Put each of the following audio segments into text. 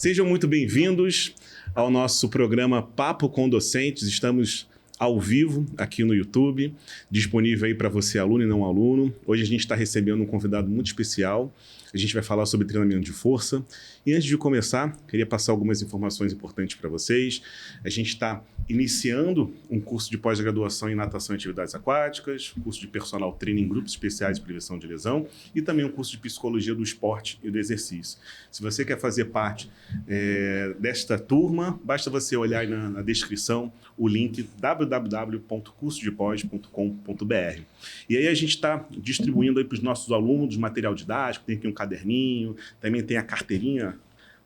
Sejam muito bem-vindos ao nosso programa Papo com Docentes. Estamos ao vivo aqui no YouTube, disponível aí para você, aluno e não aluno. Hoje a gente está recebendo um convidado muito especial. A gente vai falar sobre treinamento de força. E antes de começar, queria passar algumas informações importantes para vocês. A gente está iniciando um curso de pós-graduação em natação e atividades aquáticas, curso de personal training em grupos especiais de prevenção de lesão e também um curso de psicologia do esporte e do exercício. Se você quer fazer parte desta turma, basta você olhar aí na descrição o link www.cursodepós.com.br. E aí a gente está distribuindo aí para os nossos alunos material didático, tem aqui um caderninho, também tem a carteirinha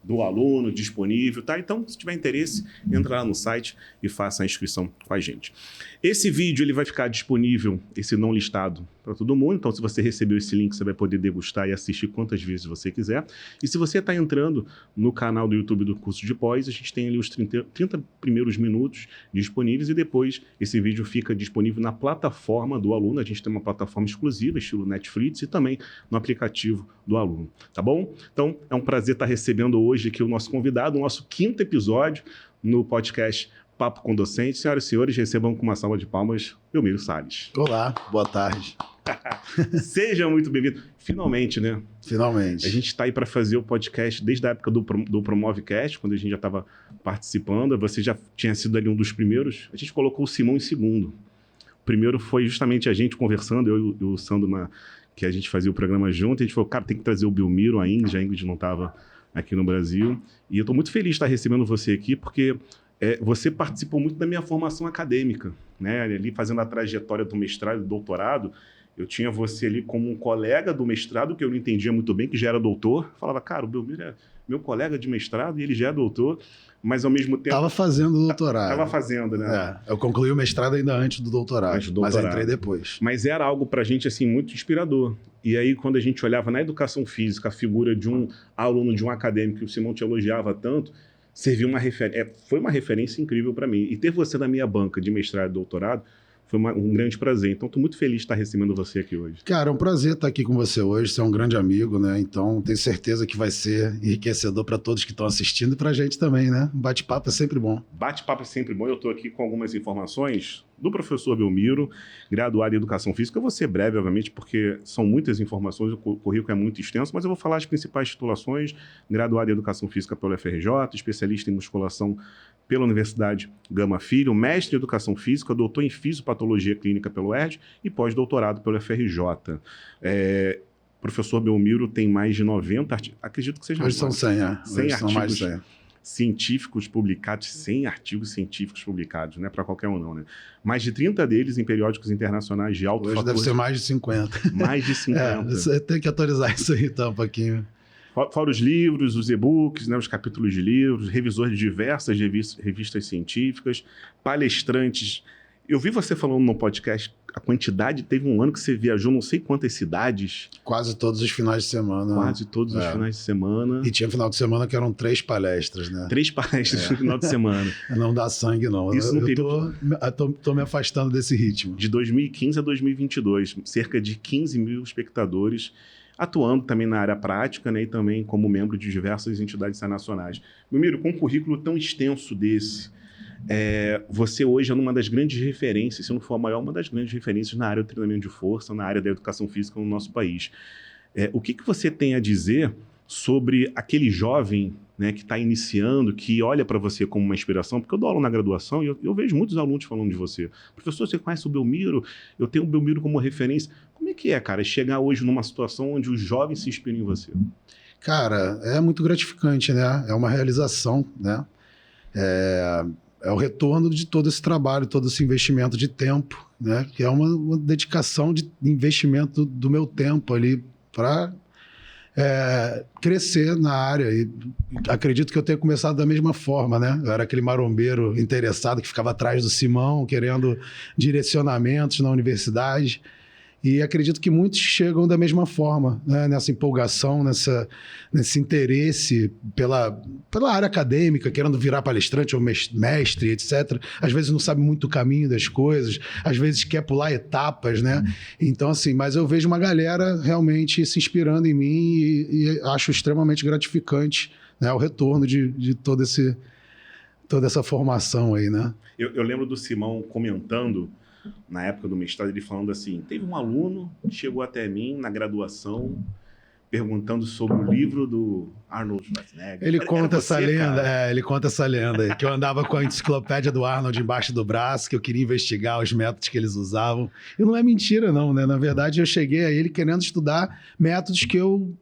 do aluno disponível, tá? Então, se tiver interesse, entra lá no site e faça a inscrição com a gente. Esse vídeo ele vai ficar disponível, esse não listado, para todo mundo. Então, se você recebeu esse link, você vai poder degustar e assistir quantas vezes você quiser. E se você está entrando no canal do YouTube do Curso de Pós, a gente tem ali os 30 primeiros minutos disponíveis e depois esse vídeo fica disponível na plataforma do aluno. A gente tem uma plataforma exclusiva, estilo Netflix, e também no aplicativo do aluno, tá bom? Então, é um prazer estar recebendo hoje aqui o nosso convidado, o nosso 5º episódio no podcast Papo com Docente. Senhoras e senhores, recebam com uma salva de palmas Belmiro Salles. Olá, boa tarde. Seja muito bem-vindo. Finalmente, né? Finalmente. A gente está aí para fazer o podcast desde a época do Promovecast, quando a gente já estava participando. Você já tinha sido ali um dos primeiros. A gente colocou o Simão em segundo. O primeiro foi justamente a gente conversando, eu e o Sandro, que a gente fazia o programa junto. A gente falou, cara, tem que trazer o Belmiro, a Ingrid não estava aqui no Brasil. E eu estou muito feliz de estar recebendo você aqui, porque você participou muito da minha formação acadêmica, né? Ali fazendo a trajetória do mestrado e do doutorado, eu tinha você ali como um colega do mestrado, que eu não entendia muito bem, que já era doutor. Falava, cara, o Belmiro é meu colega de mestrado e ele já é doutor, mas ao mesmo tempo... Estava fazendo doutorado. Estava fazendo, né? Eu concluí o mestrado ainda antes do doutorado, mas entrei depois. Mas era algo para a gente, assim, muito inspirador. E aí, quando a gente olhava na educação física, a figura de um aluno, de um acadêmico, que o Simão te elogiava tanto, serviu foi uma referência incrível para mim. E ter você na minha banca de mestrado e doutorado foi um grande prazer. Então, estou muito feliz de estar recebendo você aqui hoje. Cara, é um prazer estar aqui com você hoje. Você é um grande amigo, né? Então, tenho certeza que vai ser enriquecedor para todos que estão assistindo e para a gente também, né? Bate-papo é sempre bom. Bate-papo é sempre bom. Eu estou aqui com algumas informações do professor Belmiro, graduado em Educação Física. Eu vou ser breve, obviamente, porque são muitas informações, o currículo é muito extenso, mas eu vou falar as principais titulações. Graduado em Educação Física pelo FRJ, especialista em musculação pela Universidade Gama Filho, mestre em Educação Física, doutor em Fisiopatologia Clínica pelo ERJ e pós-doutorado pelo FRJ. Professor Belmiro tem mais de 90 artigos, acredito que seja mais. Hoje são 100, 100 são mais de 100. Científicos publicados, 100 artigos científicos publicados, não é para qualquer um não, né? Mais de 30 deles em periódicos internacionais de alto fator. Hoje deve ser mais de 50. Mais de 50. Você tem que atualizar isso aí então um pouquinho. Fora os livros, os e-books, né, os capítulos de livros, revisor de diversas revistas científicas, palestrantes. Eu vi você falando no podcast, a quantidade, teve um ano que você viajou não sei quantas cidades. Quase todos os finais de semana. Quase todos os finais de semana. E tinha final de semana que eram 3 palestras, né? 3 palestras no final de semana. Não dá sangue, não. Isso no tô me afastando desse ritmo. De 2015 a 2022, cerca de 15 mil espectadores, atuando também na área prática, né, e também como membro de diversas entidades internacionais. Belmiro, com um currículo tão extenso desse, você hoje é uma das grandes referências, se não for a maior, uma das grandes referências na área do treinamento de força, na área da educação física no nosso país. O que você tem a dizer sobre aquele jovem, né, que está iniciando, que olha para você como uma inspiração? Porque eu dou aula na graduação e eu vejo muitos alunos falando de você. Professor, você conhece o Belmiro? Eu tenho o Belmiro como referência. Como é que cara, chegar hoje numa situação onde os jovens se inspiram em você? Cara, é muito gratificante, né? É uma realização, né? É o retorno de todo esse trabalho, todo esse investimento de tempo, né? Que é uma dedicação de investimento do meu tempo ali para crescer na área. E acredito que eu tenha começado da mesma forma, né? Eu era aquele marombeiro interessado que ficava atrás do Simão, querendo direcionamentos na universidade. E acredito que muitos chegam da mesma forma, né? Nessa empolgação, nesse interesse pela área acadêmica, querendo virar palestrante ou mestre, etc. Às vezes não sabe muito o caminho das coisas, às vezes quer pular etapas, né? Então, assim, mas eu vejo uma galera realmente se inspirando em mim e acho extremamente gratificante né, o retorno de toda essa formação aí, né? Eu lembro do Simão comentando, na época do mestrado, ele falando assim, teve um aluno que chegou até mim na graduação perguntando sobre o livro do Arnold Schwarzenegger. Ele conta essa lenda aí, que eu andava com a enciclopédia do Arnold embaixo do braço, que eu queria investigar os métodos que eles usavam. E não é mentira, não, né? Na verdade, eu cheguei a ele querendo estudar métodos que eu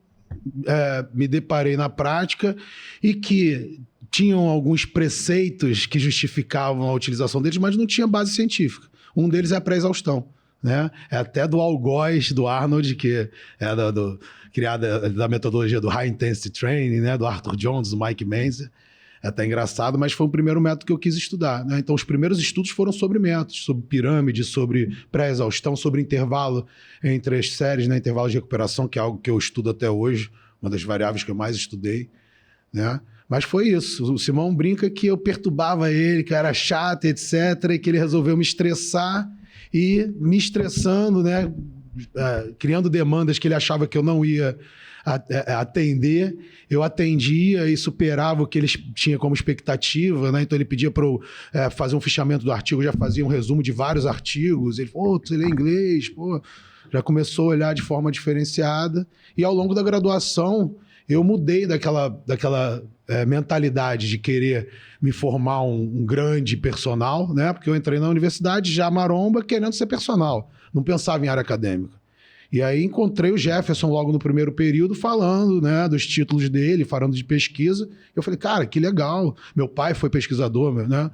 me deparei na prática e que tinham alguns preceitos que justificavam a utilização deles, mas não tinha base científica. Um deles é a pré-exaustão, né? É até do algoz do Arnold, que é criada da metodologia do High Intensity Training, né? Do Arthur Jones, do Mike Menzer. É até engraçado, mas foi o primeiro método que eu quis estudar, né? Então, os primeiros estudos foram sobre métodos, sobre pirâmide, sobre pré-exaustão, sobre intervalo entre as séries, né? Intervalo de recuperação, que é algo que eu estudo até hoje, uma das variáveis que eu mais estudei, né? Mas foi isso. O Simão brinca que eu perturbava ele, que eu era chato, etc., e que ele resolveu me estressar e me estressando, né? Criando demandas que ele achava que eu não ia atender, eu atendia e superava o que ele tinha como expectativa, né? Então ele pedia para eu fazer um fichamento do artigo, eu já fazia um resumo de vários artigos, ele falou, você lê inglês, pô, já começou a olhar de forma diferenciada, e ao longo da graduação eu mudei daquela mentalidade de querer me formar um grande personal, né? Porque eu entrei na universidade já maromba querendo ser personal, não pensava em área acadêmica. E aí encontrei o Jefferson logo no primeiro período falando, né, dos títulos dele, falando de pesquisa. Eu falei, cara, que legal. Meu pai foi pesquisador, né?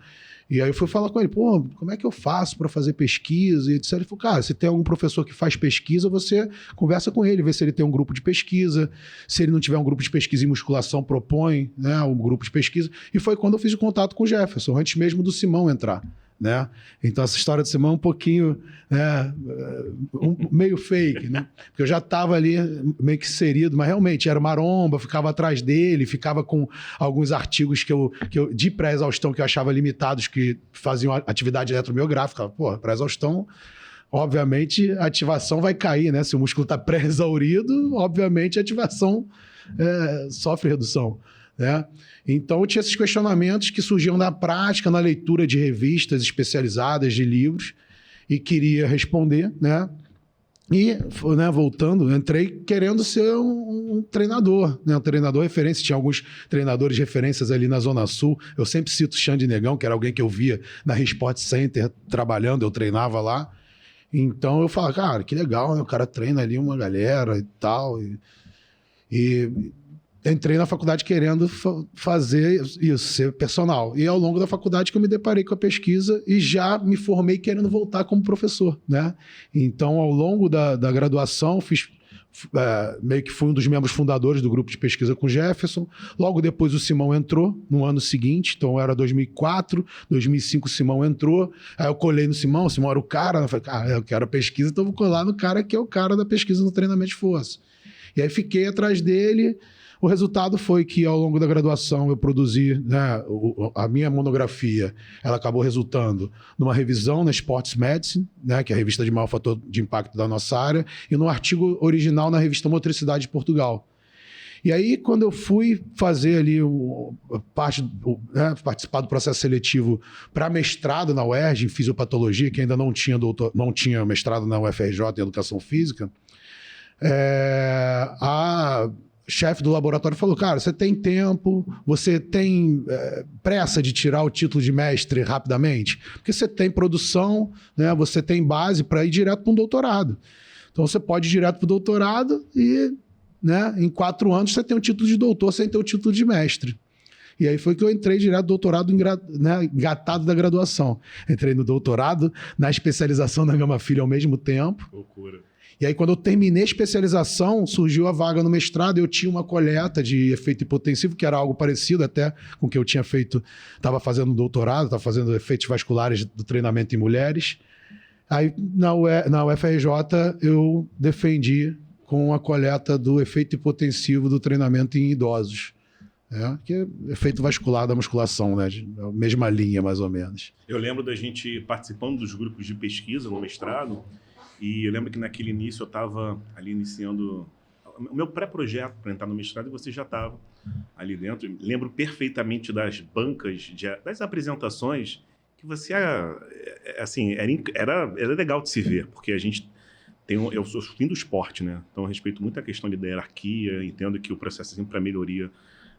E aí eu fui falar com ele, pô, como é que eu faço para fazer pesquisa e etc. Ele falou, cara, se tem algum professor que faz pesquisa, você conversa com ele, vê se ele tem um grupo de pesquisa. Se ele não tiver um grupo de pesquisa em musculação, propõe, né, um grupo de pesquisa. E foi quando eu fiz o contato com o Jefferson, antes mesmo do Simão entrar, né? Então essa história do Simão é um pouquinho, né, meio fake, né? Porque eu já estava ali meio que inserido, mas realmente era maromba, ficava atrás dele, ficava com alguns artigos que eu de pré-exaustão que eu achava limitados, que faziam atividade eletromiográfica. Pô, pré-exaustão, obviamente a ativação vai cair, né? Se o músculo está pré-exaurido, obviamente a ativação sofre redução, né? Então, eu tinha esses questionamentos que surgiam na prática, na leitura de revistas especializadas, de livros, e queria responder, né? E, né, voltando, entrei querendo ser um treinador, né? Um treinador referência. Tinha alguns treinadores referências ali na Zona Sul. Eu sempre cito o Xande Negão, que era alguém que eu via na Resport Center trabalhando, eu treinava lá. Então, eu falava, cara, que legal, né? O cara treina ali uma galera e tal. E entrei na faculdade querendo fazer isso, ser personal. E ao longo da faculdade que eu me deparei com a pesquisa e já me formei querendo voltar como professor, né? Então, ao longo da graduação, meio que fui um dos membros fundadores do grupo de pesquisa com o Jefferson. Logo depois o Simão entrou, no ano seguinte, então era 2004, 2005 o Simão entrou. Aí eu colei no Simão, o Simão era o cara, eu falei, cara, eu quero a pesquisa, então vou colar no cara que é o cara da pesquisa no treinamento de força. E aí fiquei atrás dele. O resultado foi que, ao longo da graduação, eu produzi, né, a minha monografia. Ela acabou resultando numa revisão na Sports Medicine, né, que é a revista de maior fator de impacto da nossa área, e no artigo original na revista Motricidade de Portugal. E aí, quando eu fui fazer ali participar do processo seletivo para mestrado na UERJ, em fisiopatologia, que ainda não tinha mestrado na UFRJ em educação física, a chefe do laboratório falou, cara, você tem tempo, você tem pressa de tirar o título de mestre rapidamente? Porque você tem produção, né, você tem base para ir direto para um doutorado. Então você pode ir direto para o doutorado e, né, em 4 anos você tem o título de doutor sem ter o título de mestre. E aí foi que eu entrei direto no doutorado, né, engatado da graduação. Entrei no doutorado, na especialização da Gama Filho ao mesmo tempo. Loucura. E aí, quando eu terminei a especialização, surgiu a vaga no mestrado, eu tinha uma coleta de efeito hipotensivo, que era algo parecido até com o que eu tinha feito, estava fazendo doutorado, estava fazendo efeitos vasculares do treinamento em mulheres. Aí, na UFRJ, eu defendi com a coleta do efeito hipotensivo do treinamento em idosos. Que é efeito vascular da musculação, né? A mesma linha, mais ou menos. Eu lembro da gente participando dos grupos de pesquisa no mestrado, e eu lembro que naquele início eu estava ali iniciando o meu pré-projeto para entrar no mestrado e você já estava ali dentro. Lembro perfeitamente das bancas, das apresentações, que você, assim, era legal de se ver, porque a gente eu sou fim do esporte, né? Então eu respeito muito a questão de hierarquia, entendo que o processo é sempre para melhoria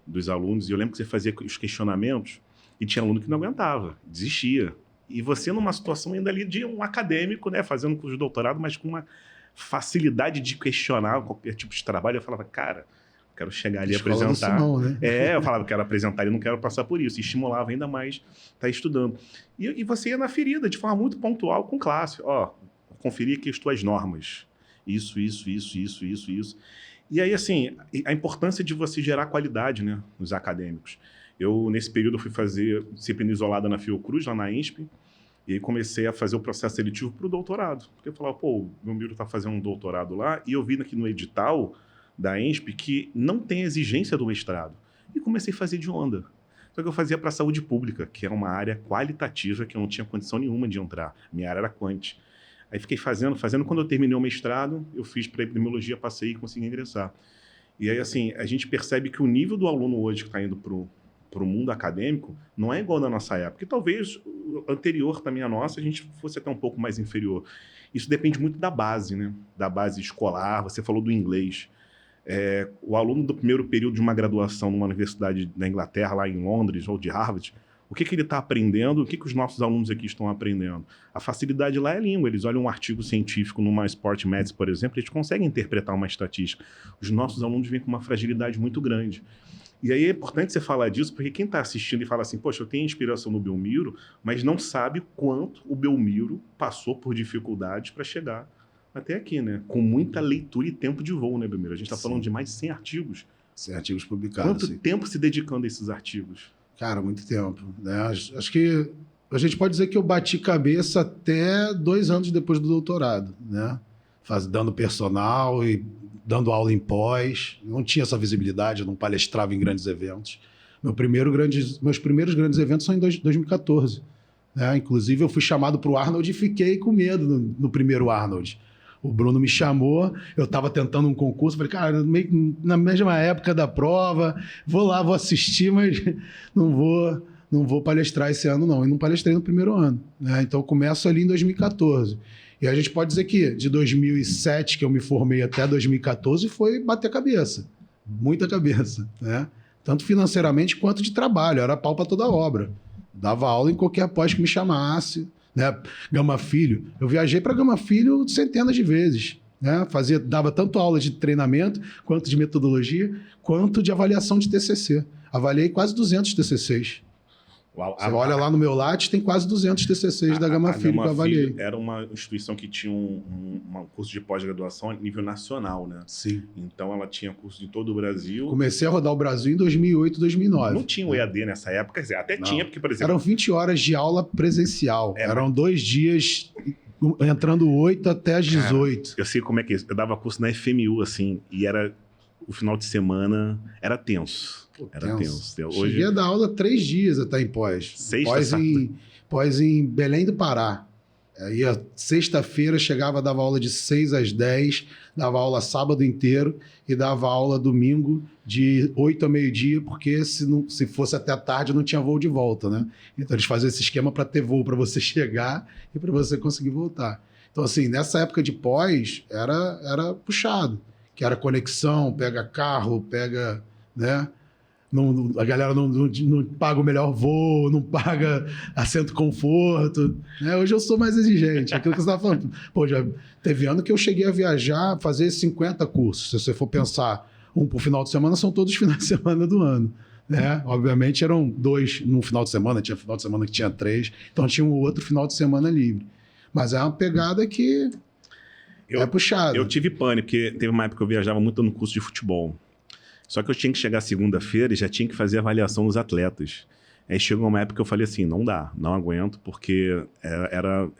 dos alunos. E eu lembro que você fazia os questionamentos e tinha aluno que não aguentava, desistia. E você numa situação ainda ali de um acadêmico, né? Fazendo curso de doutorado, mas com uma facilidade de questionar qualquer tipo de trabalho. Eu falava, cara, quero chegar ali e apresentar. Simão, né? Eu falava, quero apresentar e não quero passar por isso. E estimulava ainda mais estar estudando. E você ia na ferida de forma muito pontual com classe. Ó, conferir aqui as tuas normas. Isso. E aí, assim, a importância de você gerar qualidade, né, nos acadêmicos. Eu, nesse período, fui fazer disciplina isolada na Fiocruz, lá na INSP, e aí comecei a fazer o processo seletivo para o doutorado. Porque eu falava, pô, o meu amigo está fazendo um doutorado lá, e eu vi aqui no edital da INSP que não tem exigência do mestrado. E comecei a fazer de onda. Só que eu fazia para a saúde pública, que é uma área qualitativa que eu não tinha condição nenhuma de entrar. Minha área era quant. Aí fiquei fazendo. Quando eu terminei o mestrado, eu fiz para epidemiologia, passei e consegui ingressar. E aí, assim, a gente percebe que o nível do aluno hoje que está indo para o mundo acadêmico não é igual na nossa época. E talvez o anterior também a nossa, a gente fosse até um pouco mais inferior. Isso depende muito da base, né? Da base escolar. Você falou do inglês. O aluno do primeiro período de uma graduação numa universidade da Inglaterra, lá em Londres, ou de Harvard, o que ele está aprendendo, o que os nossos alunos aqui estão aprendendo? A facilidade lá é língua. Eles olham um artigo científico numa Sport Medicine, por exemplo, eles conseguem interpretar uma estatística. Os nossos alunos vêm com uma fragilidade muito grande. E aí é importante você falar disso, porque quem está assistindo e fala assim, poxa, eu tenho inspiração no Belmiro, mas não sabe quanto o Belmiro passou por dificuldades para chegar até aqui, né? Com muita leitura e tempo de voo, né, Belmiro? A gente está falando de mais de 100 artigos. 100 artigos publicados. Quanto tempo se dedicando a esses artigos? Cara, muito tempo, né? Acho que a gente pode dizer que eu bati cabeça até 2 anos depois do doutorado, né? Dando personal e dando aula em pós. Não tinha essa visibilidade, eu não palestrava em grandes eventos. Meus primeiros grandes eventos são em 2014. Né? Inclusive, eu fui chamado para o Arnold e fiquei com medo no primeiro Arnold. O Bruno me chamou, eu estava tentando um concurso, falei, cara, na mesma época da prova, vou assistir, mas não vou palestrar esse ano, não. E não palestrei no primeiro ano. Né? Então, eu começo ali em 2014. E a gente pode dizer que de 2007, que eu me formei, até 2014, foi bater cabeça. Muita cabeça. Né? Tanto financeiramente quanto de trabalho. Era pau para toda obra. Dava aula em qualquer pós que me chamasse. Né? Gama Filho. Eu viajei para Gama Filho centenas de vezes. Né? Dava tanto aula de treinamento, quanto de metodologia, quanto de avaliação de TCC. Avaliei quase 200 TCCs. Você olha lá no meu Lattes, tem quase 200 TCCs da Gama Filho que eu avaliei. Era uma instituição que tinha um curso de pós-graduação a nível nacional, né? Sim. Então ela tinha curso de todo o Brasil. Comecei a rodar o Brasil em 2008, 2009. Não tinha o EAD nessa época, quer dizer, até tinha, porque, por exemplo... Eram 20 horas de aula presencial. Eram 2 dias, entrando 8 até as 18. Cara, eu sei como é que é. Eu dava curso na FMU, assim, e era... O final de semana era tenso. Era tenso. Hoje... Cheguei a dar aula 3 dias até em pós. Pós em Belém do Pará. Aí, sexta-feira, dava aula de 6 às 10, dava aula sábado inteiro e dava aula domingo de 8 a meio-dia, porque se fosse até a tarde não tinha voo de volta, né? Então eles faziam esse esquema para ter voo para você chegar e para você conseguir voltar. Então, assim, nessa época de pós, era puxado. Que era conexão, pega carro, né? A galera não paga o melhor voo, não paga assento conforto. Né? Hoje eu sou mais exigente. Aquilo que você estava falando. Pô, já teve ano que eu cheguei a viajar, fazer 50 cursos. Se você for pensar, um por final de semana, são todos os finais de semana do ano. Né? Obviamente eram 2 no final de semana, tinha final de semana que tinha 3, então tinha um outro final de semana livre. Mas é uma pegada que... É puxado. Eu tive pânico, porque teve uma época que eu viajava muito no curso de futebol. Só que eu tinha que chegar segunda-feira e já tinha que fazer avaliação dos atletas. Aí chegou uma época que eu falei assim, não dá, não aguento, porque era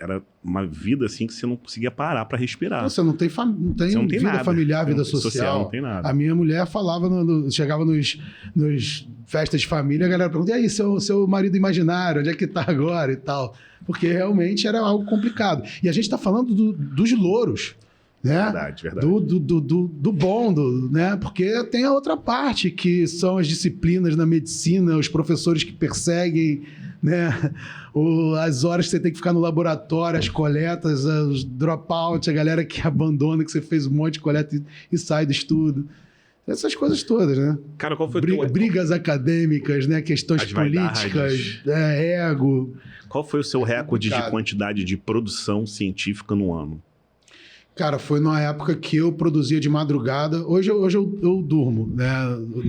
uma vida assim que você não conseguia parar para respirar. Você não tem vida nada. Familiar, vida social. Não tem nada. A minha mulher falava, chegava nos festas de família, a galera perguntava, e aí, seu marido imaginário, onde é que tá agora e tal? Porque realmente era algo complicado. E a gente está falando dos louros. né? Verdade. Do bom, né? Porque tem a outra parte, que são as disciplinas na medicina, os professores que perseguem, né? As horas que você tem que ficar no laboratório, as coletas, os dropouts, a galera que abandona, que você fez um monte de coleta e sai do estudo. Essas coisas todas, né? Cara, qual foi o teu... Brigas acadêmicas, né? Questões As políticas, ego. Qual foi o seu recorde de quantidade de produção científica no ano? Cara, foi numa época que eu produzia de madrugada. Hoje eu durmo, né?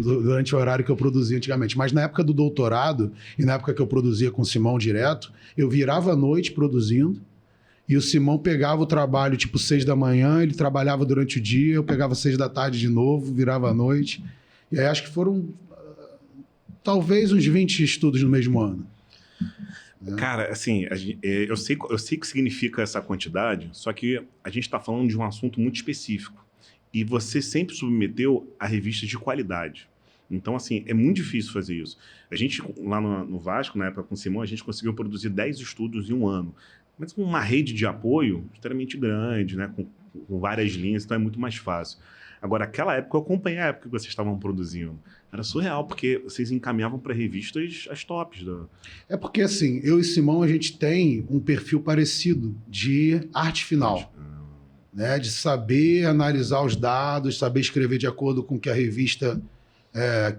Durante o horário que eu produzia antigamente. Mas na época do doutorado, e na época que eu produzia com o Simão direto, eu virava à noite produzindo. E o Simão pegava o trabalho tipo 6 da manhã, ele trabalhava durante o dia, eu pegava 6 da tarde de novo, virava à noite. E aí acho que foram talvez uns 20 estudos no mesmo ano. Cara, assim, eu sei o que significa essa quantidade, só que a gente está falando de um assunto muito específico. E você sempre submeteu a revistas de qualidade. Então, assim, é muito difícil fazer isso. A gente, lá no Vasco, na época com o Simão, a gente conseguiu produzir 10 estudos em um ano. Mas com uma rede de apoio extremamente grande, né? Com várias linhas, então é muito mais fácil. Agora, aquela época, eu acompanhei a época que vocês estavam produzindo. Era surreal, porque vocês encaminhavam para revistas as tops. É porque, assim, eu e Simão, a gente tem um perfil parecido de arte final. Né? De saber analisar os dados, saber escrever de acordo com o que a revista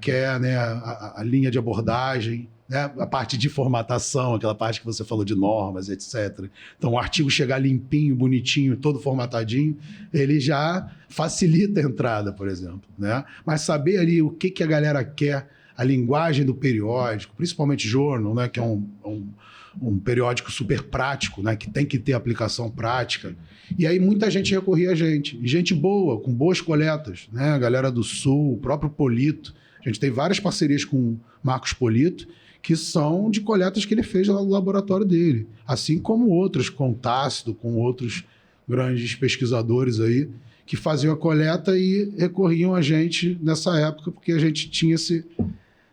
quer, né? A linha de abordagem, né? A parte de formatação, aquela parte que você falou de normas, etc. Então, o artigo chegar limpinho, bonitinho, todo formatadinho, ele já facilita a entrada, por exemplo. Né? Mas saber ali o que a galera quer, a linguagem do periódico, principalmente Journal, né? Que é um periódico super prático, né? Que tem que ter aplicação prática. E aí muita gente recorria a gente. E gente boa, com boas coletas. Né? A galera do Sul, o próprio Polito. A gente tem várias parcerias com o Marcos Polito, que são de coletas que ele fez lá no laboratório dele. Assim como outros, com Tácito, com outros grandes pesquisadores aí, que faziam a coleta e recorriam a gente nessa época, porque a gente tinha esse...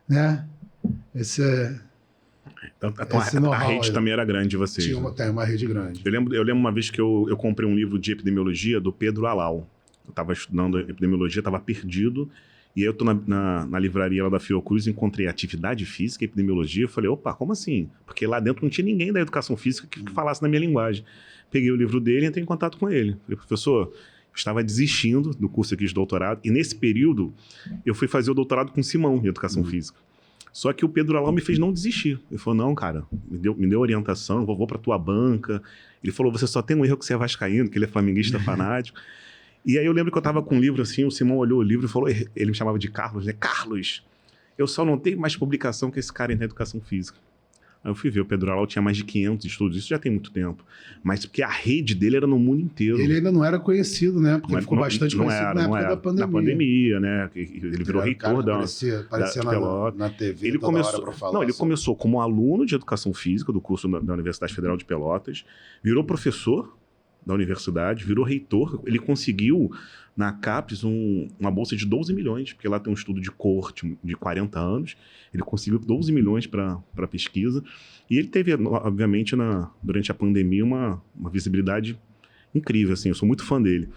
Né? Então a rede também era grande de vocês. Tem uma rede grande. Eu lembro uma vez que eu comprei um livro de epidemiologia do Pedro Alau. Eu estava estudando epidemiologia, estava perdido. E aí eu estou na livraria lá da Fiocruz, encontrei atividade física e epidemiologia. Eu falei, opa, como assim? Porque lá dentro não tinha ninguém da educação física que falasse na minha linguagem. Peguei o livro dele e entrei em contato com ele. Falei, professor, eu estava desistindo do curso aqui de doutorado. E nesse período, eu fui fazer o doutorado com o Simão em educação física. Só que o Pedro Alau me fez não desistir. Ele falou, não, cara, me deu orientação, vou para tua banca. Ele falou, você só tem um erro que você é vascaíno, que ele é flamenguista fanático. E aí eu lembro que eu estava com um livro assim, o Simão olhou o livro e falou, ele me chamava de Carlos, né? Carlos, eu só não tenho mais publicação que esse cara na educação física. Aí eu fui ver, o Pedro Alau tinha mais de 500 estudos, isso já tem muito tempo. Mas porque a rede dele era no mundo inteiro. Ele ainda não era conhecido, né? Porque ficou bastante conhecido na época da pandemia. Na pandemia, né? Ele virou reitor da Pelotas. Na TV, ele começou, hora falar ele começou como aluno de educação física do curso da Universidade Federal de Pelotas, virou professor da universidade, virou reitor. Ele conseguiu, na CAPES, uma bolsa de 12 milhões, porque lá tem um estudo de coorte de 40 anos. Ele conseguiu 12 milhões para pesquisa. E ele teve, obviamente, durante a pandemia, uma visibilidade incrível. Assim, eu sou muito fã dele.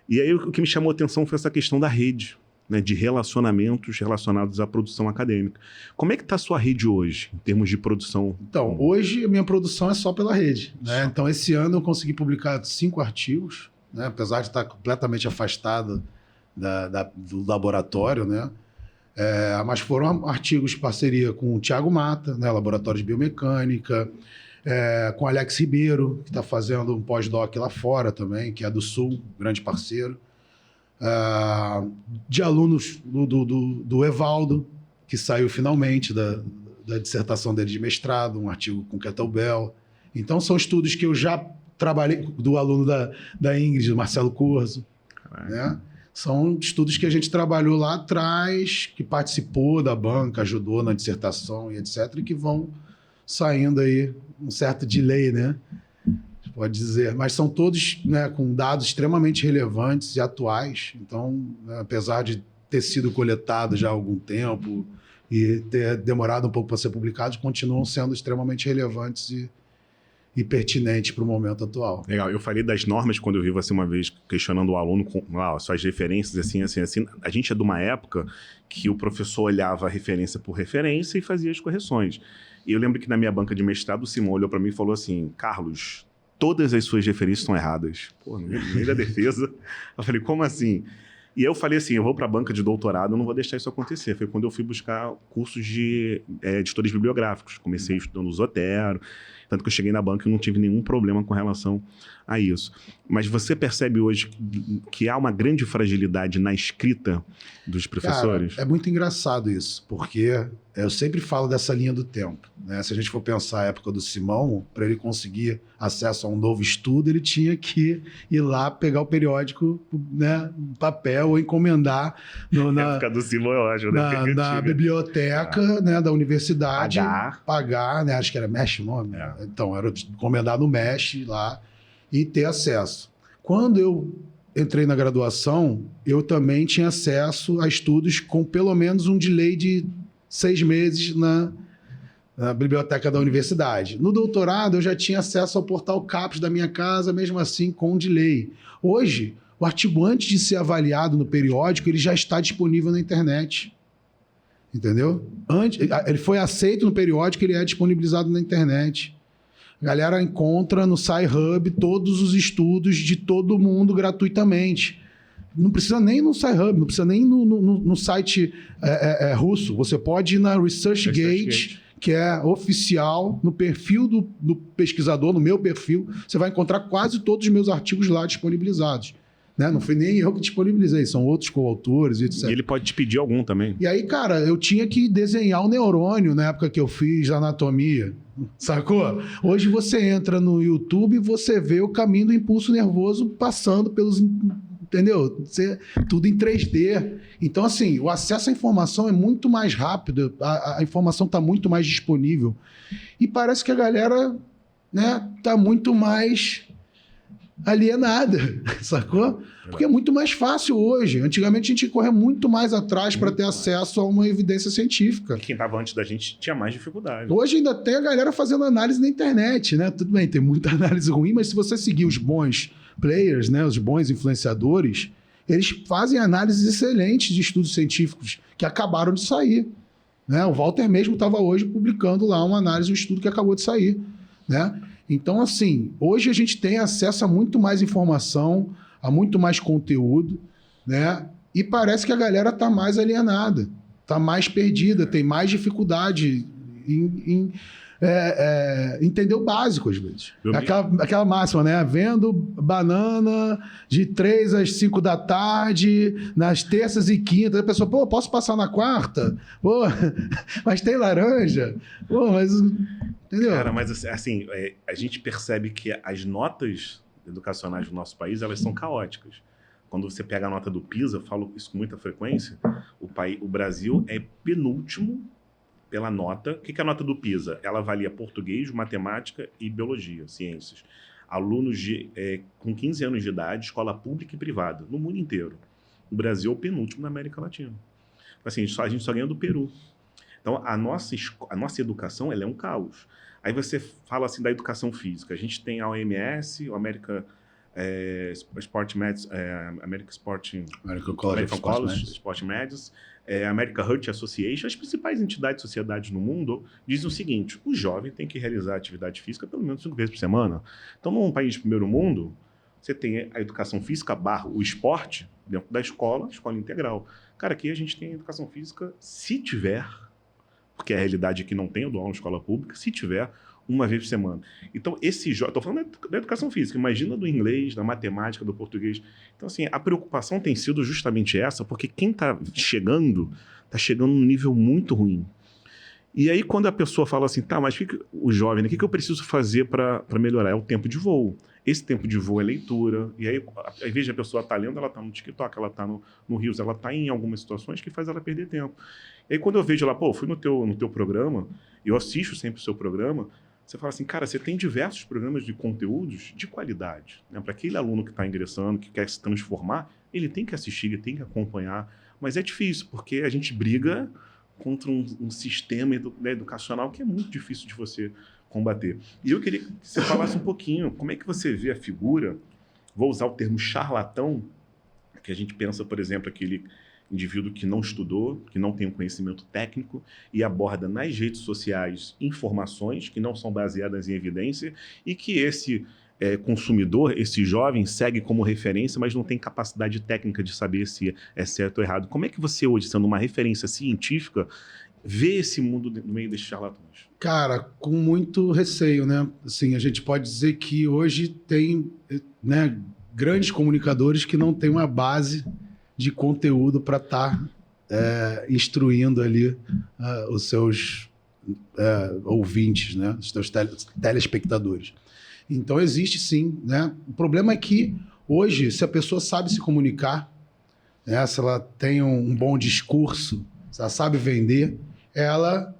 E aí o que me chamou a atenção foi essa questão da rede, né, de relacionamentos relacionados à produção acadêmica. Como é que está a sua rede hoje, em termos de produção? Então, hoje a minha produção é só pela rede. Né? Então, esse ano eu consegui publicar 5 artigos, né? Apesar de estar completamente afastado do laboratório, né? Mas foram artigos de parceria com o Thiago Mata, né? Laboratório de Biomecânica, com o Alex Ribeiro, que está fazendo um pós-doc lá fora também, que é do Sul, grande parceiro. De alunos do Evaldo, que saiu finalmente da dissertação dele de mestrado, um artigo com Kettlebell. Então, são estudos que eu já trabalhei, do aluno da Ingrid, do Marcelo Corzo. Né? São estudos que a gente trabalhou lá atrás, que participou da banca, ajudou na dissertação e etc., e que vão saindo aí um certo delay, né? Pode dizer, mas são todos, né, com dados extremamente relevantes e atuais. Então, né, apesar de ter sido coletado já há algum tempo e ter demorado um pouco para ser publicados, continuam sendo extremamente relevantes e pertinente para o momento atual. Legal, eu falei das normas quando eu vi você uma vez questionando o aluno com suas referências, assim. A gente é de uma época que o professor olhava a referência por referência e fazia as correções. E eu lembro que na minha banca de mestrado, o Simão olhou para mim e falou assim: Carlos, todas as suas referências estão erradas. Pô, no meio da defesa. Eu falei, como assim? E eu falei assim, eu vou para a banca de doutorado, eu não vou deixar isso acontecer. Foi quando eu fui buscar cursos de editores bibliográficos. Comecei estudando Zotero, tanto que eu cheguei na banca e não tive nenhum problema com relação a isso. Mas você percebe hoje que há uma grande fragilidade na escrita dos professores? Cara, é muito engraçado isso, porque eu sempre falo dessa linha do tempo, né? Se a gente for pensar a época do Simão, para ele conseguir acesso a um novo estudo, ele tinha que ir lá pegar o periódico, né, papel, ou encomendar na época do Simão, eu acho, né? na biblioteca, né, da universidade, pagar, né? Acho que era MESH o nome. Então, era encomendar no MESH lá e ter acesso. Quando eu entrei na graduação, eu também tinha acesso a estudos com pelo menos um delay de 6 meses na biblioteca da universidade. No doutorado, eu já tinha acesso ao portal CAPES da minha casa, mesmo assim com um delay. Hoje, o artigo, antes de ser avaliado no periódico, ele já está disponível na internet. Entendeu? Ele foi aceito no periódico, ele é disponibilizado na internet. A galera encontra no SciHub todos os estudos de todo mundo gratuitamente. Não precisa nem no SciHub, não precisa nem no site russo. Você pode ir na ResearchGate, que é oficial, no perfil do pesquisador, no meu perfil, você vai encontrar quase todos os meus artigos lá disponibilizados. Né? Não foi nem eu que disponibilizei, são outros coautores, etc. E ele pode te pedir algum também. E aí, cara, eu tinha que desenhar o neurônio na época que eu fiz anatomia, sacou? Hoje você entra no YouTube e você vê o caminho do impulso nervoso passando pelos... Entendeu? Tudo em 3D. Então, assim, o acesso à informação é muito mais rápido, a informação está muito mais disponível. E parece que a galera, né, tá muito mais alienada, sacou? Porque é muito mais fácil hoje. Antigamente a gente corria muito mais atrás para ter acesso a uma evidência científica. E quem estava antes da gente tinha mais dificuldade. Hoje ainda tem a galera fazendo análise na internet, né? Tudo bem, tem muita análise ruim, mas se você seguir os bons players, né, os bons influenciadores, eles fazem análises excelentes de estudos científicos que acabaram de sair. Né? O Walter mesmo estava hoje publicando lá uma análise de um estudo que acabou de sair. Né? Então, assim, hoje a gente tem acesso a muito mais informação, a muito mais conteúdo, né? E parece que a galera está mais alienada, está mais perdida, tem mais dificuldade em entender o básico, às vezes. Aquela máxima, né? Vendo banana de 3 às 5 da tarde, nas terças e quintas. A pessoa, pô, posso passar na quarta? Pô, mas tem laranja? Pô, mas... Entendeu? Cara, mas assim, a gente percebe que as notas educacionais do nosso país, elas são caóticas. Quando você pega a nota do PISA, eu falo isso com muita frequência, o Brasil é penúltimo pela nota. O que é a nota do PISA? Ela avalia português, matemática e biologia, ciências. Alunos com 15 anos de idade, escola pública e privada, no mundo inteiro. O Brasil é o penúltimo na América Latina. Assim, a gente só ganha do Peru. Então, a nossa educação, ela é um caos. Aí você fala assim da educação física. A gente tem a OMS, o American College Sport Medicine, American Heart Association. As principais entidades de sociedades no mundo dizem o seguinte: o jovem tem que realizar atividade física pelo menos 5 vezes por semana. Então, num país de primeiro mundo, você tem a educação física / o esporte dentro da escola integral. Cara, aqui a gente tem a educação física, se tiver, porque a realidade é que não tem, eu dou aula na escola pública, se tiver, 1 vez por semana. Então, estou falando da educação física, imagina do inglês, da matemática, do português. Então, assim, a preocupação tem sido justamente essa, porque quem está chegando num nível muito ruim. E aí, quando a pessoa fala assim, tá, mas o jovem, o que eu preciso fazer para melhorar? É o tempo de voo. Esse tempo de voo é leitura. E aí, ao invés de a pessoa estar lendo, ela está no TikTok, ela está no Reels, ela está em algumas situações que faz ela perder tempo. E aí, quando eu vejo lá, pô, fui no teu programa, eu assisto sempre o seu programa, você fala assim, cara, você tem diversos programas de conteúdos de qualidade. Né? Para aquele aluno que está ingressando, que quer se transformar, ele tem que assistir, ele tem que acompanhar. Mas é difícil, porque a gente briga contra um sistema educacional que é muito difícil de você combater. E eu queria que você falasse um pouquinho, como é que você vê a figura, vou usar o termo charlatão, que a gente pensa, por exemplo, aquele indivíduo que não estudou, que não tem um conhecimento técnico e aborda nas redes sociais informações que não são baseadas em evidência e que esse consumidor, esse jovem, segue como referência, mas não tem capacidade técnica de saber se é certo ou errado. Como é que você hoje, sendo uma referência científica, vê esse mundo no meio desses charlatões? Cara, com muito receio, né? Assim, a gente pode dizer que hoje tem, né, grandes comunicadores que não têm uma base de conteúdo para estar instruindo ali os seus ouvintes, né? Os seus telespectadores. Então existe sim, né? O problema é que hoje, se a pessoa sabe se comunicar, né? Se ela tem um bom discurso, se ela sabe vender, ela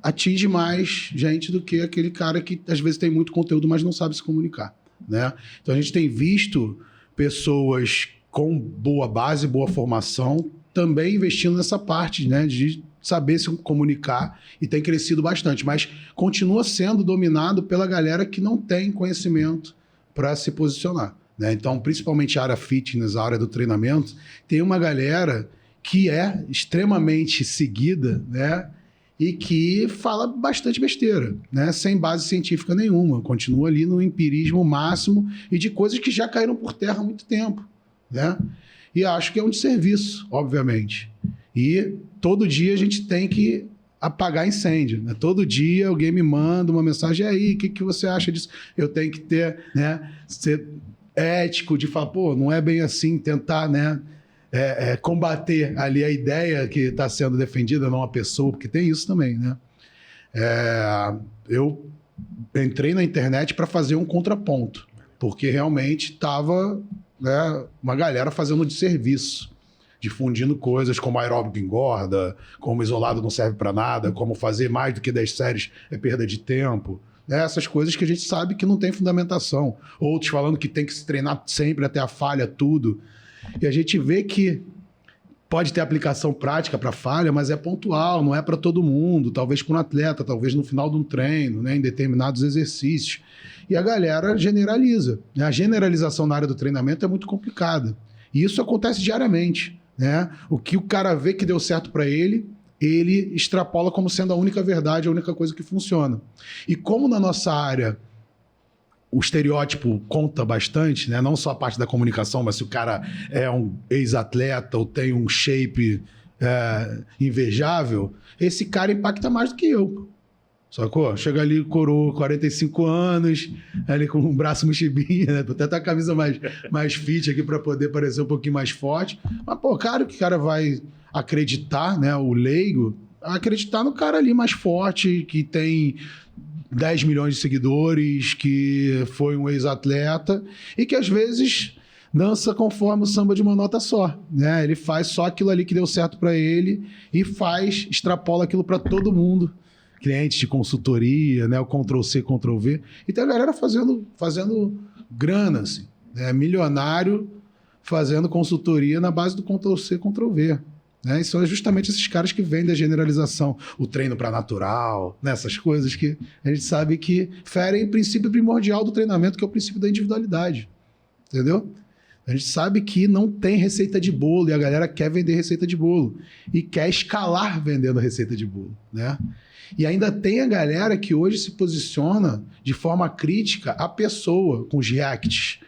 atinge mais gente do que aquele cara que às vezes tem muito conteúdo, mas não sabe se comunicar, né? Então a gente tem visto pessoas com boa base, boa formação, também investindo nessa parte, né, de saber se comunicar, e tem crescido bastante, mas continua sendo dominado pela galera que não tem conhecimento para se posicionar, né? Então, principalmente a área fitness, a área do treinamento, tem uma galera que é extremamente seguida, né, e que fala bastante besteira, né, sem base científica nenhuma, continua ali no empirismo máximo e de coisas que já caíram por terra há muito tempo, né? E acho que é um desserviço, obviamente. E todo dia a gente tem que apagar incêndio, né? Todo dia alguém me manda uma mensagem, e aí, o que você acha disso? Eu tenho que ter, né, ser ético de falar, pô, não é bem assim, tentar, né, combater ali a ideia que está sendo defendida, não a pessoa, porque tem isso também, né? Eu entrei na internet para fazer um contraponto, porque realmente estava, né, uma galera fazendo desserviço, difundindo coisas como aeróbico engorda, como isolado não serve para nada, como fazer mais do que 10 séries é perda de tempo. Essas coisas que a gente sabe que não tem fundamentação. Outros falando que tem que se treinar sempre até a falha, tudo. E a gente vê que pode ter aplicação prática para falha, mas é pontual, não é para todo mundo. Talvez para um atleta, talvez no final de um treino, né, em determinados exercícios. E a galera generaliza. A generalização na área do treinamento é muito complicada. E isso acontece diariamente, né? O que o cara vê que deu certo para ele extrapola como sendo a única verdade, a única coisa que funciona. E como na nossa área o estereótipo conta bastante, né? Não só a parte da comunicação, mas se o cara é um ex-atleta ou tem um shape invejável, esse cara impacta mais do que eu. Sacou? Chega ali, coroa, 45 anos, ali com um braço mochibinha, né? Tô até com a camisa mais fit aqui para poder parecer um pouquinho mais forte. Mas, pô, cara, que o cara vai acreditar, né? O leigo, acreditar no cara ali mais forte, que tem 10 milhões de seguidores, que foi um ex-atleta e que às vezes dança conforme o samba de uma nota só, né? Ele faz só aquilo ali que deu certo para ele e extrapola aquilo para todo mundo. Clientes de consultoria, né? O Ctrl-C, Ctrl-V. E tem a galera fazendo grana, assim, né? Milionário fazendo consultoria na base do Ctrl-C, Ctrl-V. Né? E são justamente esses caras que vendem a generalização, o treino para natural, né? Essas coisas que a gente sabe que ferem o princípio primordial do treinamento, que é o princípio da individualidade. Entendeu? A gente sabe que não tem receita de bolo e a galera quer vender receita de bolo e quer escalar vendendo receita de bolo, né? E ainda tem a galera que hoje se posiciona de forma crítica à pessoa, com os reacts,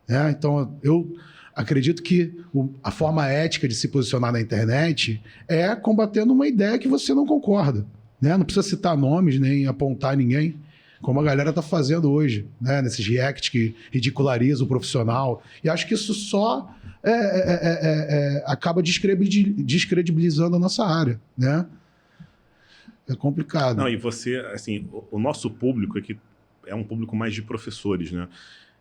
né? Então, eu acredito que a forma ética de se posicionar na internet é combatendo uma ideia que você não concorda, né? Não precisa citar nomes nem apontar ninguém, como a galera está fazendo hoje, né? Nesses reacts que ridicularizam o profissional. E acho que isso só acaba descredibilizando a nossa área, né? É complicado. Não, e você, assim, o nosso público aqui é um público mais de professores, né?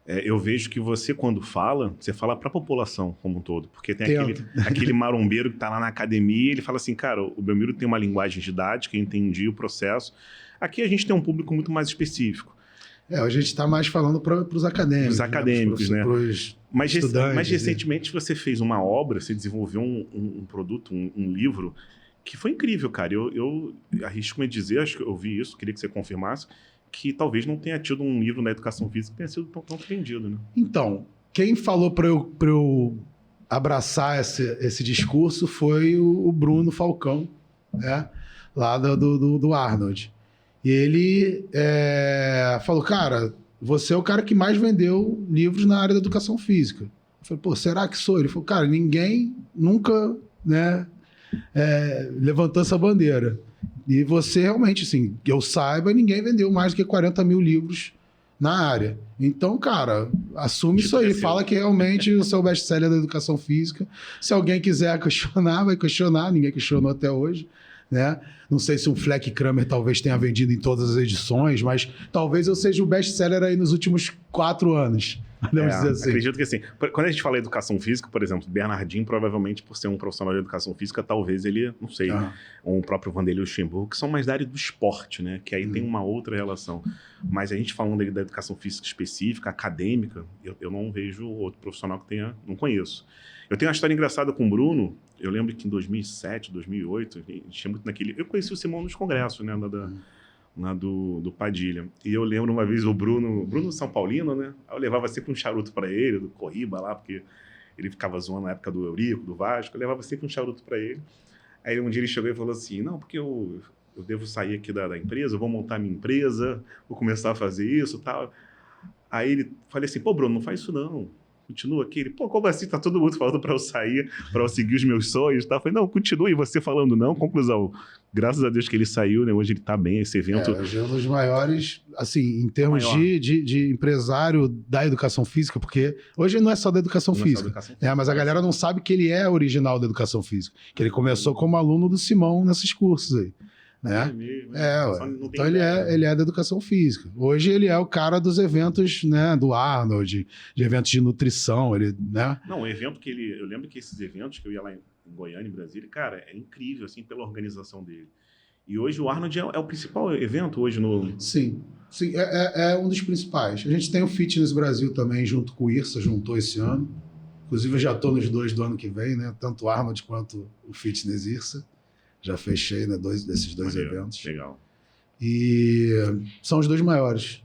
Eu vejo que você, quando fala, você fala para a população como um todo. Porque tem aquele marombeiro que está lá na academia, ele fala assim, cara, o Belmiro tem uma linguagem didática, entendi o processo. Aqui a gente tem um público muito mais específico. A gente está mais falando para os acadêmicos. Os acadêmicos, né? Mas recentemente você fez uma obra, você desenvolveu um produto, um livro, que foi incrível, cara. Eu arrisco-me a dizer, acho que eu vi isso, queria que você confirmasse, que talvez não tenha tido um livro na educação física que tenha sido tão vendido, né? Então, quem falou para eu abraçar esse discurso foi o Bruno Falcão, né? Lá do Arnold. E ele falou, cara, você é o cara que mais vendeu livros na área da educação física. Eu falei, pô, será que sou? Ele falou, cara, ninguém nunca, né, levantou essa bandeira. E você realmente, assim, que eu saiba, ninguém vendeu mais do que 40 mil livros na área. Então, cara, assume isso aí. Fala que realmente o seu best-seller da educação física. Se alguém quiser questionar, vai questionar. Ninguém questionou até hoje, né? Não sei se um Fleck Kramer talvez tenha vendido em todas as edições, mas talvez eu seja o best-seller aí nos últimos 4 anos. Podemos dizer assim. Acredito que assim, quando a gente fala educação física, por exemplo, Bernardinho, provavelmente por ser um profissional de educação física, talvez ele, não sei, ou o próprio Vanderlei Luxemburgo, que são mais da área do esporte, né? Que aí tem uma outra relação. Mas a gente falando da educação física específica, acadêmica, eu não vejo outro profissional que tenha, não conheço. Eu tenho uma história engraçada com o Bruno. Eu lembro que em 2007, 2008, a gente tinha muito naquele... Eu conheci o Simão nos congressos, né? Do Padilha. E eu lembro uma vez o Bruno São Paulino, né? Eu levava sempre um charuto para ele, do Corriba lá, porque ele ficava zoando na época do Eurico, do Vasco. Eu levava sempre um charuto para ele. Aí um dia ele chegou e falou assim, não, porque eu devo sair aqui da empresa, eu vou montar minha empresa, vou começar a fazer isso e tal. Aí ele falei assim, pô, Bruno, não faz isso não. Continua aqui. Ele, pô, como assim? Tá todo mundo falando para eu sair, para eu seguir os meus sonhos e tal. Eu falei, não, continue. E você falando não. Conclusão, graças a Deus que ele saiu, né? Hoje ele tá bem, esse evento... Hoje é um dos maiores, assim, em termos de empresário da educação física, porque hoje não é só da educação física. Mas a galera não sabe que ele é original da educação física. Que ele começou como aluno do Simão nesses cursos aí. Né? Então ele é da educação física. Hoje ele é o cara dos eventos, né, do Arnold, de eventos de nutrição, né? Não, o evento que eu lembro que esses eventos que eu ia lá em Goiânia, em Brasília, cara, é incrível assim pela organização dele. E hoje o Arnold é o principal evento hoje no... Sim, é um dos principais. A gente tem o Fitness Brasil também, junto com o IRSA, juntou esse ano. Inclusive eu já estou nos 2 do ano que vem, né? Tanto o Arnold quanto o Fitness IRSA. Já fechei, né, desses dois eventos. Legal. E são os 2 maiores.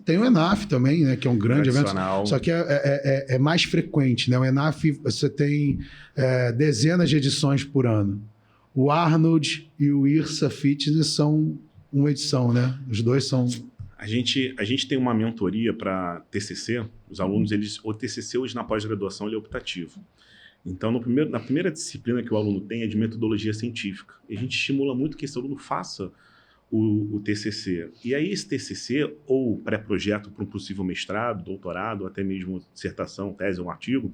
Tem o ENAF também, né, que é um grande evento. Só que é mais frequente, né? O ENAF, você tem dezenas de edições por ano. O Arnold e o IRSA Fitness são uma edição, né? Os 2 são... A gente tem uma mentoria para TCC. Os alunos, o TCC hoje na pós-graduação ele é optativo. Então, na primeira disciplina que o aluno tem é de metodologia científica. E a gente estimula muito que esse aluno faça o TCC. E aí esse TCC, ou pré-projeto para um possível mestrado, doutorado, ou até mesmo dissertação, tese ou um artigo,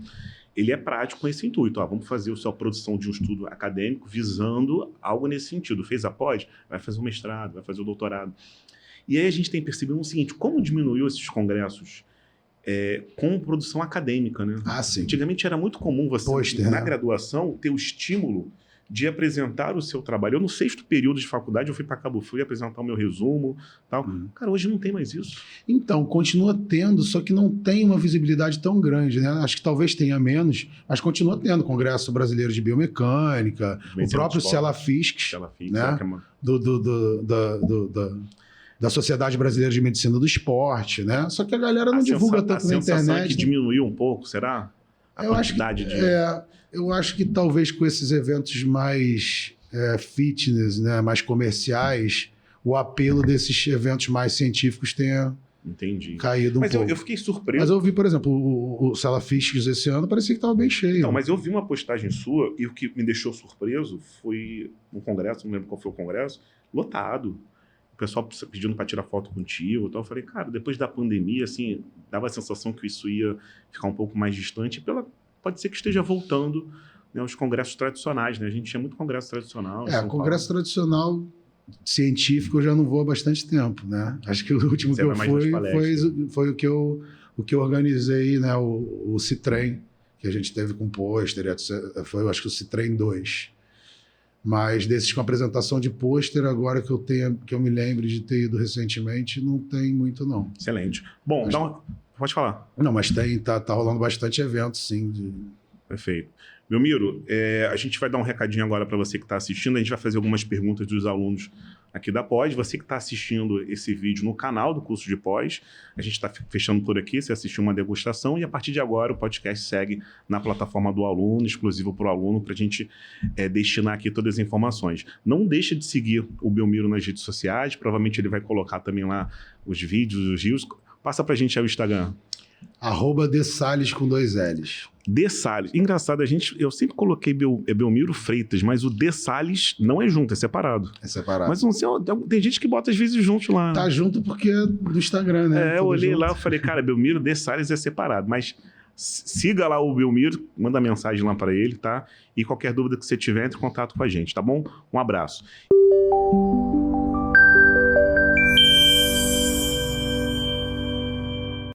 ele é prático com esse intuito. Vamos fazer a produção de um estudo acadêmico visando algo nesse sentido. Fez a pós? Vai fazer o mestrado, vai fazer o doutorado. E aí a gente tem percebido o seguinte, como diminuiu esses congressos com produção acadêmica, né? Sim. Antigamente era muito comum você, na graduação, ter o estímulo de apresentar o seu trabalho. Eu, no 6º período de faculdade, eu fui para Cabo Frio apresentar o meu resumo, tal. Cara, hoje não tem mais isso. Então, continua tendo, só que não tem uma visibilidade tão grande, né? Acho que talvez tenha menos, mas continua tendo Congresso Brasileiro de Biomecânica, o próprio Cela Fisques, né? Da Sociedade Brasileira de Medicina do Esporte, né? Só que a galera não divulga tanto na internet. É que diminuiu um pouco, será? Eu acho que talvez com esses eventos mais fitness, né, mais comerciais, o apelo desses eventos mais científicos tenha caído um pouco. Mas eu fiquei surpreso. Mas eu vi, por exemplo, o Cela Fisques esse ano, parecia que estava bem cheio. Então, mas eu vi uma postagem sua e o que me deixou surpreso foi um congresso, não lembro qual foi o congresso, lotado. O pessoal pedindo para tirar foto contigo. Então eu falei, cara, depois da pandemia, assim, dava a sensação que isso ia ficar um pouco mais distante. Pode ser que esteja voltando, né, os congressos tradicionais, né? A gente tinha muito congresso tradicional. Congresso tradicional científico eu já não vou há bastante tempo, né? Acho que o último que eu fui foi o que eu organizei, né? O Citrem, que a gente teve com pôster, foi, eu acho que o Citrem 2. Mas desses com apresentação de pôster, agora que eu me lembre de ter ido recentemente, não tem muito, não. Excelente. Bom, pode falar. Não, mas tá rolando bastante evento, sim. Perfeito. Belmiro, a gente vai dar um recadinho agora para você que está assistindo. A gente vai fazer algumas perguntas dos alunos aqui da Pós. Você que está assistindo esse vídeo no canal do curso de Pós, a gente está fechando por aqui. Você assistiu uma degustação e a partir de agora o podcast segue na plataforma do aluno, exclusivo para o aluno, para a gente destinar aqui todas as informações. Não deixa de seguir o Belmiro nas redes sociais. Provavelmente ele vai colocar também lá os vídeos, os reels. Passa para a gente aí o Instagram. @desales com 2 L's. Desales. Engraçado, eu sempre coloquei Belmiro Freitas, mas o Desales não é junto, é separado. É separado. Mas não sei, tem gente que bota às vezes junto lá. Tá junto porque é do Instagram, né? Eu olhei junto. lá e falei, cara, Belmiro Desales é separado. Mas siga lá o Belmiro, manda mensagem lá para ele, tá? E qualquer dúvida que você tiver, entre em contato com a gente, tá bom? Um abraço.